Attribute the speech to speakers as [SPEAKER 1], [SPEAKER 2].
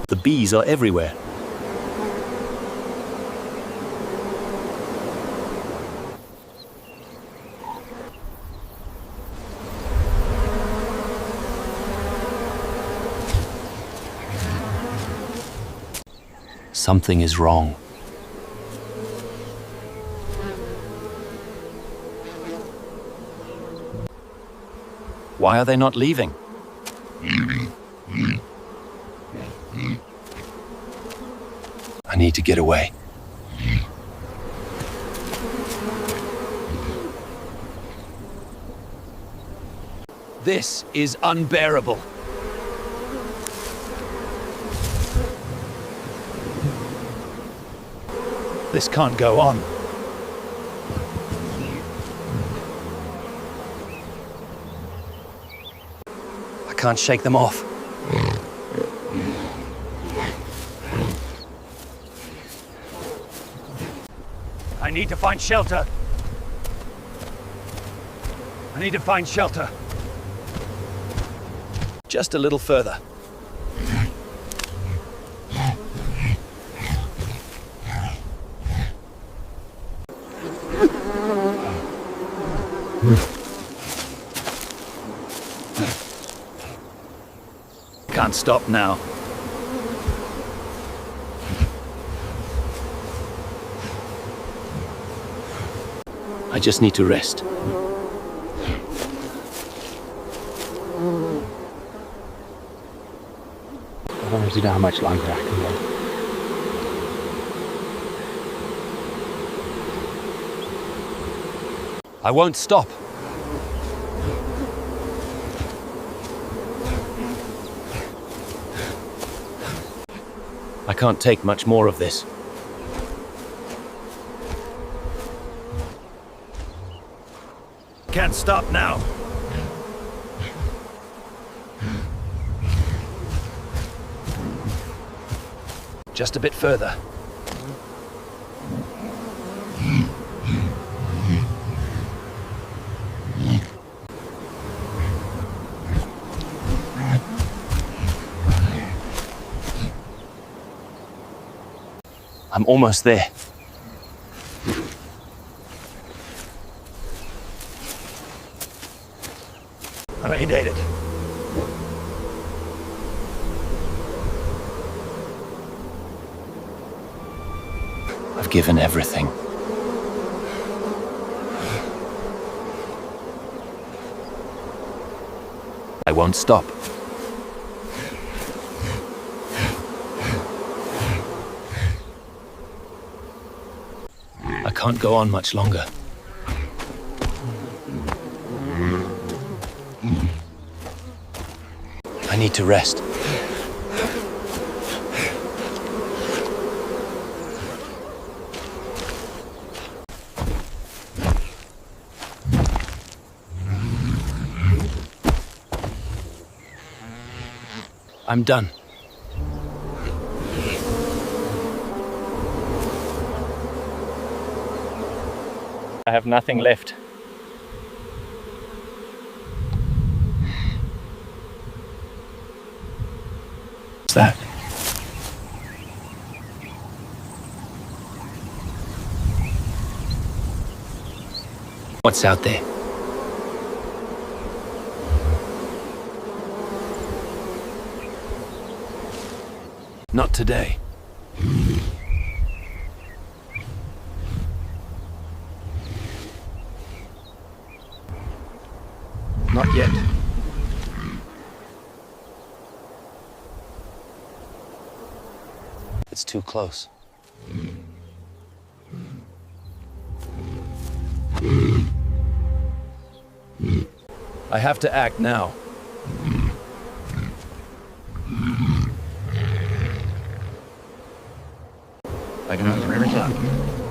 [SPEAKER 1] The bees are everywhere. Something is wrong. Why are they not leaving? I need to get away. This is unbearable. This can't go on. I can't shake them off. I need to find shelter. I need to find shelter. Just a little further. Can't stop now. I just need to rest.
[SPEAKER 2] I don't know how much longer I can go.
[SPEAKER 1] I won't stop. I can't take much more of this. Can't stop now. Just a bit further. I'm almost there. I made it. I've given everything. I won't stop. I can't go on much longer. I need to rest. I'm done.
[SPEAKER 2] I have nothing left.
[SPEAKER 1] What's that? What's out there? Not today. Not yet. It's too close. I have to act now.
[SPEAKER 2] I do not remember that.